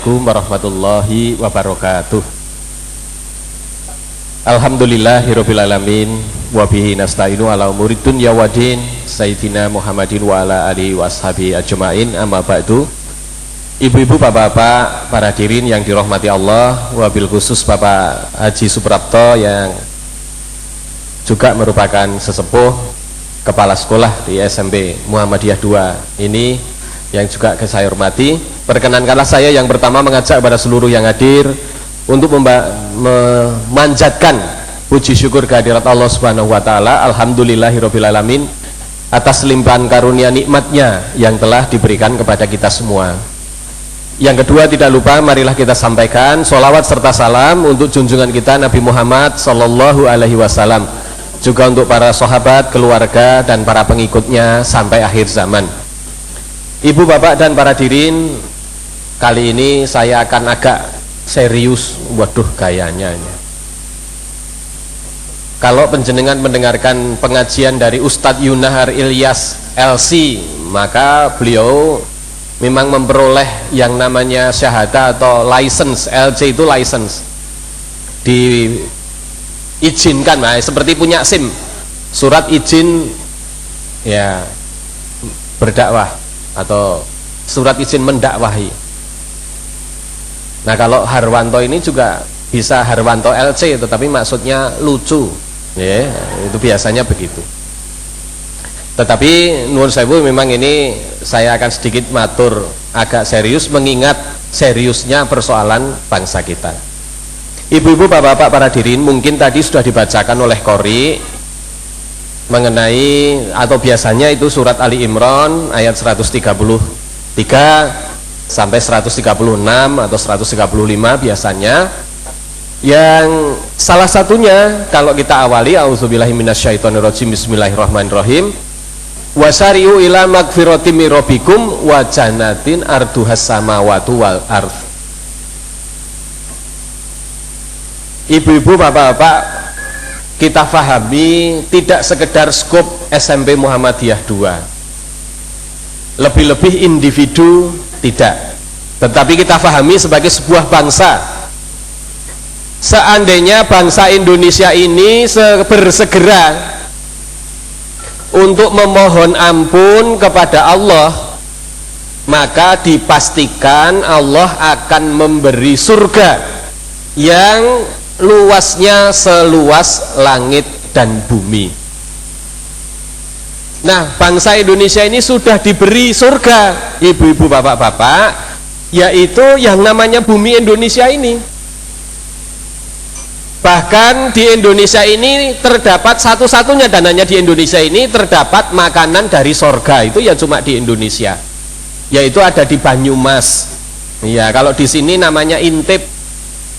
Assalamualaikum warahmatullahi wabarakatuh. Alhamdulillahirabbil alamin wa bihi nasta'inu ala umurid dunya waddin sayyidina Muhammadin wa ala alihi washabihi ajmain, amma ba'du. Ibu-ibu, bapak-bapak, para hadirin yang dirahmati Allah, wabil khusus Bapak Haji Suprapto yang juga merupakan sesepuh kepala sekolah di SMP Muhammadiyah 2 ini yang juga saya hormati. Perkenankanlah saya yang pertama mengajak kepada seluruh yang hadir untuk memanjatkan puji syukur kehadirat Allah Subhanahu wa taala. Alhamdulillahirabbil alamin atas limpahan karunia nikmatnya yang telah diberikan kepada kita semua. Yang kedua, tidak lupa marilah kita sampaikan sholawat serta salam untuk junjungan kita Nabi Muhammad sallallahu alaihi wasallam, juga untuk para sahabat, keluarga dan para pengikutnya sampai akhir zaman. Ibu, bapak dan para hadirin, kali ini saya akan agak serius. Waduh, gayanya ini. Kalau penjenengan mendengarkan pengajian dari Ustadz Yunahar Ilyas LC, maka beliau memang memperoleh yang namanya syahadah atau license. LC itu license, diizinkan, nah, seperti punya SIM, surat izin ya berdakwah atau surat izin mendakwahi. Nah, kalau Harwanto ini juga bisa Harwanto LC, tetapi maksudnya lucu ya, itu biasanya begitu. Tetapi nuwun sewu, memang ini saya akan sedikit matur agak serius, mengingat seriusnya persoalan bangsa kita. Ibu-ibu, bapak-bapak, para hadirin, mungkin tadi sudah dibacakan oleh Qori mengenai, atau biasanya itu surat Ali Imran ayat 133 sampai 136 atau 135 biasanya, yang salah satunya kalau kita awali auzubillahi minasyaitonirrajim, bismillahirrahmanirrahim, wasari'u ila magfiratim mir rabbikum wa jannatin arduhas samawati wal ardh. Ibu-ibu, bapak-bapak, kita fahami tidak sekedar skop SMP Muhammadiyah 2, lebih-lebih individu tidak, tetapi kita fahami sebagai sebuah bangsa. Seandainya bangsa Indonesia ini bersegera untuk memohon ampun kepada Allah, maka dipastikan Allah akan memberi surga yang luasnya seluas langit dan bumi. Nah, bangsa Indonesia ini sudah diberi surga, ibu-ibu, bapak-bapak, yaitu yang namanya bumi Indonesia ini. Bahkan di Indonesia ini terdapat satu-satunya, dan hanya di Indonesia ini terdapat makanan dari sorga, itu ya cuma di Indonesia, yaitu ada di Banyumas. Ya, kalau di sini namanya intip.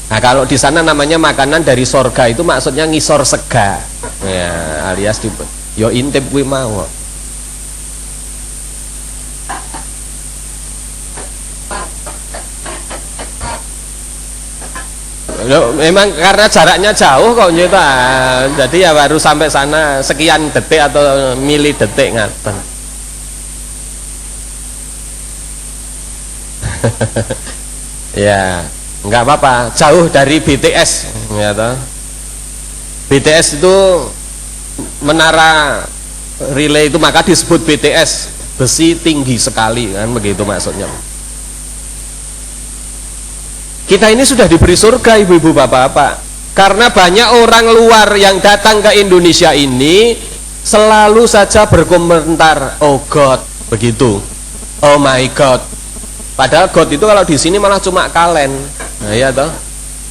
Nah, kalau di sana namanya makanan dari sorga, itu maksudnya ngisor sega, ya, alias di yo intip kuwi mau. Loh, memang karena jaraknya jauh kok nyata, jadi ya baru sampai sana sekian detik atau mili detik ngaten. Ya, enggak apa-apa, jauh dari BTS ya toh. BTS itu menara relay itu maka disebut BTS, besi tinggi sekali kan, begitu maksudnya. Kita ini sudah diberi surga, ibu-ibu, bapak-bapak, karena banyak orang luar yang datang ke Indonesia ini selalu saja berkomentar, oh God, begitu, oh my God. Padahal God itu kalau di sini malah cuma kalen. Nah, ya toh,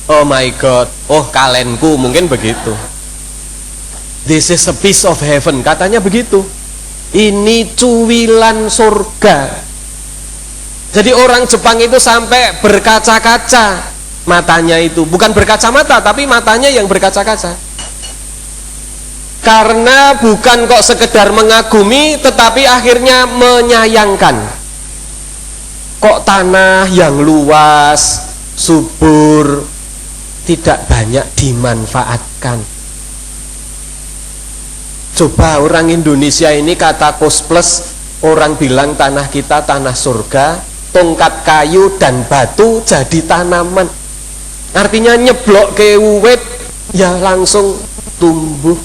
oh my God, oh kalenku, mungkin begitu. This is a piece of heaven, katanya begitu. Ini cuwilan surga. Jadi orang Jepang itu sampai berkaca-kaca matanya, itu bukan berkacamata tapi matanya yang berkaca-kaca, karena bukan kok sekedar mengagumi tetapi akhirnya menyayangkan. Kok tanah yang luas, subur, tidak banyak dimanfaatkan. Coba orang Indonesia ini kata kos plus, orang bilang tanah kita tanah surga, tongkat kayu dan batu jadi tanaman. Artinya nyeblok ke uwit ya langsung tumbuh.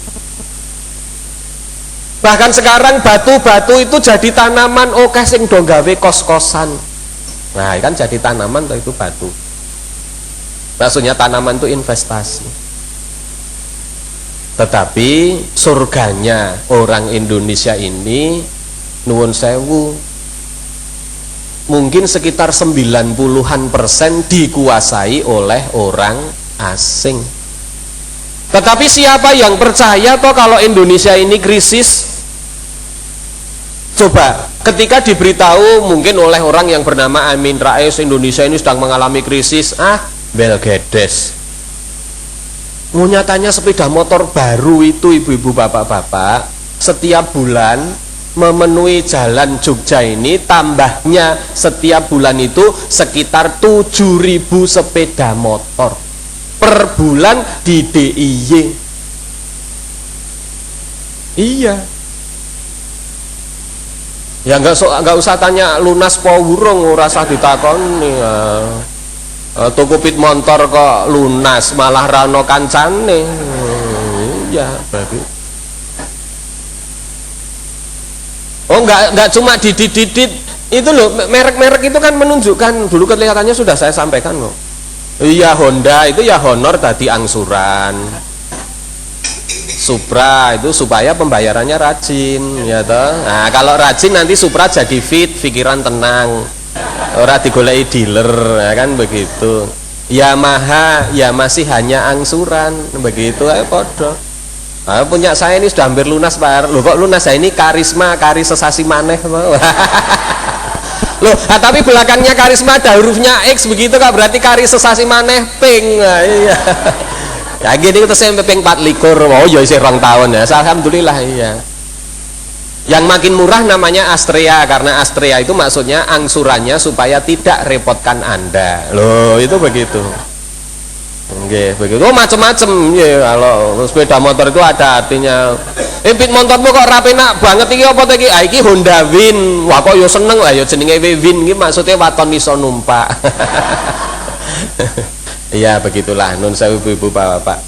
Bahkan sekarang batu-batu itu jadi tanaman, oke sing do gawe kos-kosan. Nah, kan jadi tanaman tuh itu batu. Maksudnya tanaman itu investasi. Tetapi surganya orang Indonesia ini nuwun sewu mungkin sekitar 90% dikuasai oleh orang asing. Tetapi siapa yang percaya toh kalau Indonesia ini krisis? Coba ketika diberitahu mungkin oleh orang yang bernama Amin Rais, Indonesia ini sedang mengalami krisis, belgedes. Nyatanya sepeda motor baru itu ibu-ibu bapak-bapak setiap bulan memenuhi jalan Jogja ini tambahnya setiap bulan itu sekitar 7.000 sepeda motor per bulan di DIY. Iya. Ya nggak usah tanya lunas po urung, ora usah ditakoni. Tuku pit motor kok lunas malah rano kancane. Ya, babi. Oh enggak cuma didit-didit itu loh, merek-merek itu kan menunjukkan dulu kelihatannya sudah saya sampaikan kok. Iya, Honda itu ya honor tadi angsuran. Supra itu supaya pembayarannya rajin, ya toh. Nah, kalau rajin nanti Supra jadi fit, pikiran tenang. Ora digoleki dealer, ya kan begitu. Yamaha ya masih hanya angsuran, begitu aja podo. Punya saya ini sudah hampir lunas Pak. Loh kok lunas? Saya ini Karisma, sesasi maneh. Loh, tapi belakangnya Karisma ada hurufnya X begitu Kak, berarti sesasi maneh ping. Nah, iya. Ya gini kita sampai ping 24. Oh ya isih 2 tahun ya. Alhamdulillah iya. Yang makin murah namanya Astrea, karena Astrea itu maksudnya angsurannya supaya tidak repotkan Anda. Loh, itu begitu. Oke, begitu. Oh, macam-macam ya, kalau sepeda motor itu ada artinya. Pit motormu kok rapi nak banget iki apa iki? Iki Honda Win. Wah, kok yo seneng lah yo jenenge Win iki maksudnya waton iso numpak. Iya, begitulah nun sewu ibu-ibu bapak.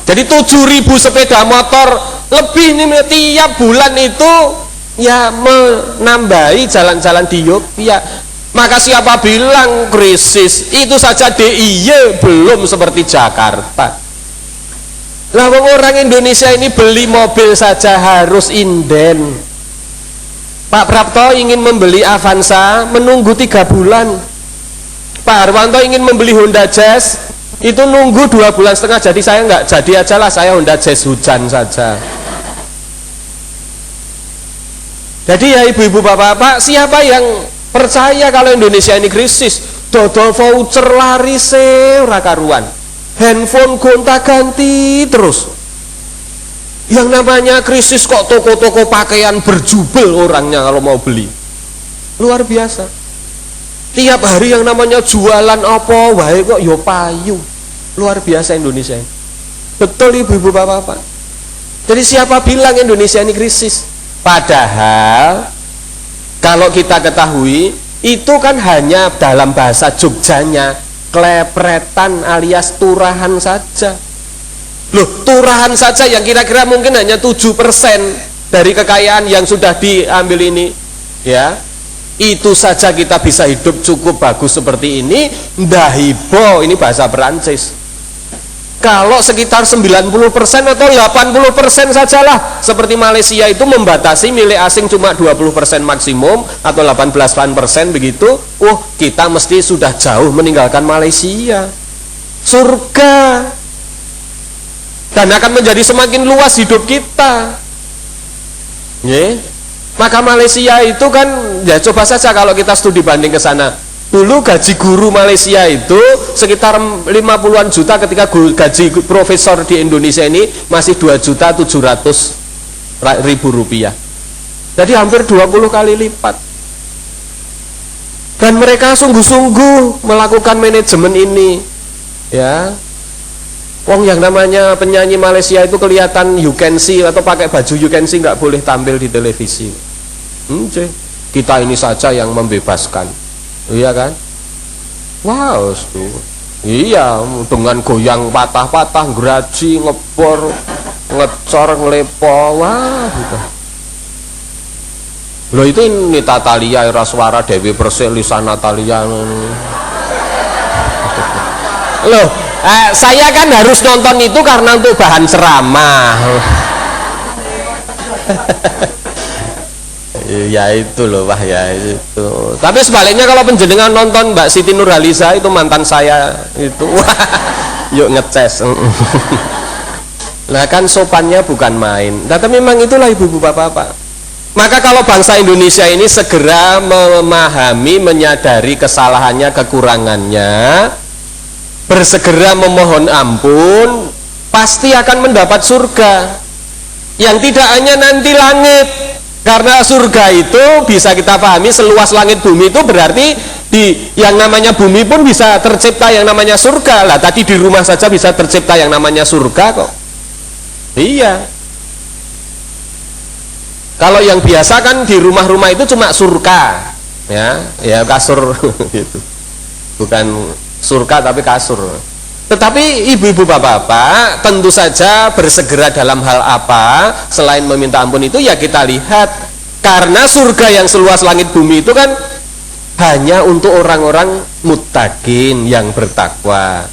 Jadi 7.000 sepeda motor lebih nih tiap bulan itu ya menambahi jalan-jalan di Yogyakarta. Maka siapa bilang krisis? Itu saja DIY belum seperti Jakarta. Lah orang Indonesia ini beli mobil saja harus inden. Pak Prapto ingin membeli Avanza menunggu 3 bulan. Pak Harwanto ingin membeli Honda Jazz itu nunggu 2,5 bulan. Jadi saya nggak jadi aja lah, saya Honda Jazz hujan saja. Jadi ya ibu-ibu bapak-bapak, siapa yang percaya kalau Indonesia ini krisis? Dodol voucher laris ora karuan, handphone gonta-ganti terus. Yang namanya krisis kok toko-toko pakaian berjubel orangnya kalau mau beli, luar biasa. Tiap hari yang namanya jualan apa wae kok yo payu. Luar biasa Indonesia ini. Betul ibu-ibu bapak-bapak. Jadi siapa bilang Indonesia ini krisis? Padahal kalau kita ketahui itu kan hanya dalam bahasa Jogjanya klepretan alias turahan saja. Loh, turahan saja yang kira-kira mungkin hanya 7% dari kekayaan yang sudah diambil ini, ya. Itu saja kita bisa hidup cukup bagus seperti ini. Ndahibo, ini bahasa Perancis. Kalau sekitar 90% atau 80% sajalah, seperti Malaysia itu membatasi milik asing cuma 20% maksimum atau 18% begitu. Kita mesti sudah jauh meninggalkan Malaysia. Surga. Dan akan menjadi semakin luas hidup kita. Maka Malaysia itu kan, ya coba saja kalau kita studi banding ke sana. Dulu gaji guru Malaysia itu sekitar 50-an juta, ketika gaji profesor di Indonesia ini masih 2.700.000 rupiah. Jadi hampir 20 kali lipat. Dan mereka sungguh-sungguh melakukan manajemen ini. Ya. Wong yang namanya penyanyi Malaysia itu kelihatan you can see atau pakai baju you can see nggak boleh tampil di televisi. Kita ini saja yang membebaskan. Iya kan? Wow, tuh. Iya, dengan goyang patah-patah, geraji, ngebor, ngecor, ngelepo, wah gitu. Loh itu Nita Thalia, Ira Swara, Dewi Persik, Lisa Natalia. Loh, saya kan harus nonton itu karena untuk bahan ceramah. Ya itu loh, wah ya itu. Tapi sebaliknya kalau penjenengan nonton Mbak Siti Nurhaliza itu mantan saya itu, wah, yuk ngeces. Nah kan sopannya bukan main. Nah, tapi memang itulah ibu-ibu bapak-bapak. Maka kalau bangsa Indonesia ini segera memahami, menyadari kesalahannya, kekurangannya, bersegera memohon ampun, pasti akan mendapat surga. Yang tidak hanya nanti langit. Karena surga itu bisa kita pahami seluas langit bumi itu berarti di yang namanya bumi pun bisa tercipta yang namanya surga. Lah tadi di rumah saja bisa tercipta yang namanya surga kok. Iya. Kalau yang biasa kan di rumah-rumah itu cuma surga, ya kasur gitu. Bukan surga tapi kasur. Tetapi ibu-ibu bapak-bapak tentu saja bersegera dalam hal apa selain meminta ampun itu ya kita lihat, karena surga yang seluas langit bumi itu kan hanya untuk orang-orang muttaqin yang bertakwa.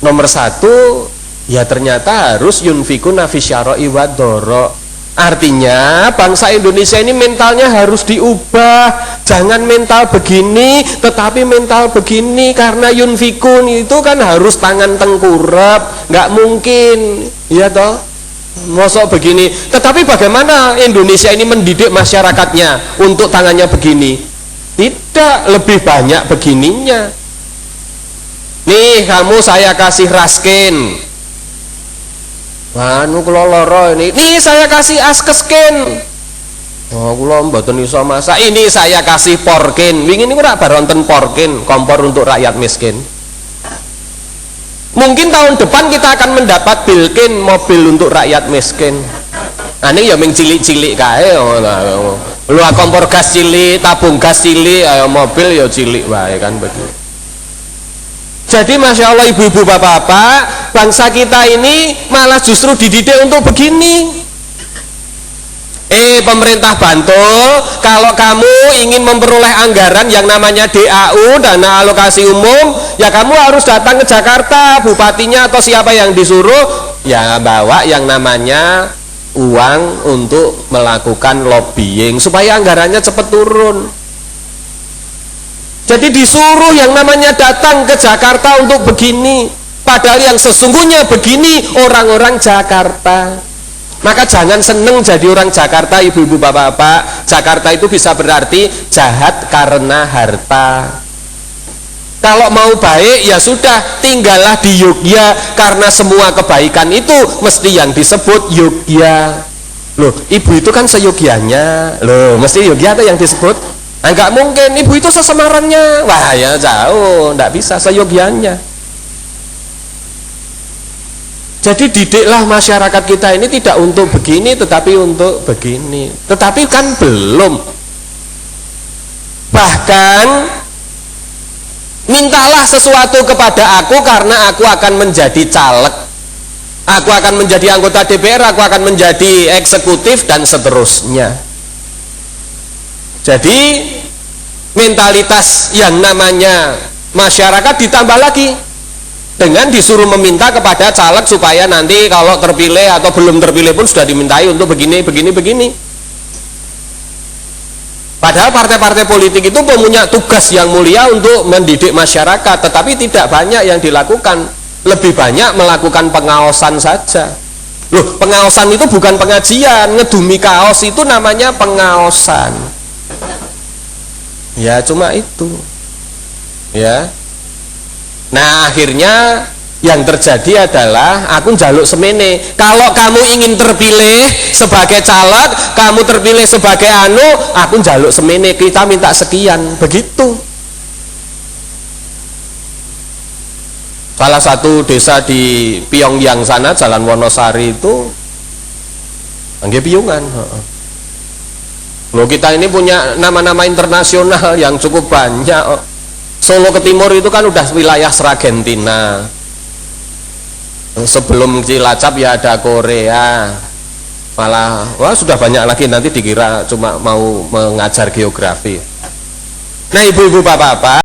Nomor satu ya ternyata harus yunfikuna fisyara'i wadoro. Artinya bangsa Indonesia ini mentalnya harus diubah. Jangan mental begini tetapi mental begini, karena yunfikun itu kan harus tangan tengkurap, nggak mungkin ya toh mosok begini. Tetapi bagaimana Indonesia ini mendidik masyarakatnya untuk tangannya begini? Tidak, lebih banyak begininya. Nih kamu saya kasih raskin, anu kula lara ini saya kasih askesken. Oh kula mboten iso masak, ini saya kasih porkin. Wingi niku rak baronten porkin, kompor untuk rakyat miskin. Mungkin tahun depan kita akan mendapat bilkin, mobil untuk rakyat miskin. Ane ya ming cilik-cilik kae. Lu kompor gas cilik, tabung gas cilik, ayo mobil ya cilik wae kan begitu. Jadi Masya Allah ibu-ibu bapak-bapak, bangsa kita ini malah justru dididik untuk begini. Pemerintah Bantul, kalau kamu ingin memperoleh anggaran yang namanya DAU, dana alokasi umum, ya kamu harus datang ke Jakarta, bupatinya atau siapa yang disuruh, ya bawa yang namanya uang untuk melakukan lobbying, supaya anggarannya cepat turun. Jadi disuruh yang namanya datang ke Jakarta untuk begini, padahal yang sesungguhnya begini orang-orang Jakarta. Maka jangan seneng jadi orang Jakarta ibu-ibu bapak-bapak. Jakarta itu bisa berarti jahat karena harta. Kalau mau baik ya sudah, tinggallah di Yogya, karena semua kebaikan itu mesti yang disebut Yogya. Loh, ibu itu kan seyogyanya. Loh, mesti Yogya itu yang disebut. Enggak mungkin, ibu itu sesemarannya. Wah ya jauh, enggak bisa, seyogyanya. Jadi didiklah masyarakat kita ini tidak untuk begini tetapi untuk begini. Tetapi kan belum. Bahkan mintalah sesuatu kepada aku karena aku akan menjadi caleg, aku akan menjadi anggota DPR, aku akan menjadi eksekutif dan seterusnya. Jadi mentalitas yang namanya masyarakat ditambah lagi dengan disuruh meminta kepada caleg supaya nanti kalau terpilih atau belum terpilih pun sudah dimintai untuk begini. Padahal partai-partai politik itu punya tugas yang mulia untuk mendidik masyarakat, tetapi tidak banyak yang dilakukan. Lebih banyak melakukan pengaosan saja. Loh, pengaosan itu bukan pengajian, ngedumi kaos itu namanya pengaosan. Ya cuma itu. Ya. Nah akhirnya yang terjadi adalah aku njaluk semene. Kalau kamu ingin terpilih sebagai caleg, kamu terpilih sebagai aku njaluk semene, kita minta sekian, begitu. Salah satu desa di Pyongyang sana, Jalan Wonosari itu anggap piungan. Loh kita ini punya nama-nama internasional yang cukup banyak. Solo ke timur itu kan udah wilayah Sragentina. Sebelum Cilacap ya ada Korea. Malah wah sudah banyak lagi, nanti dikira cuma mau mengajar geografi. Nah ibu-ibu bapak-bapak,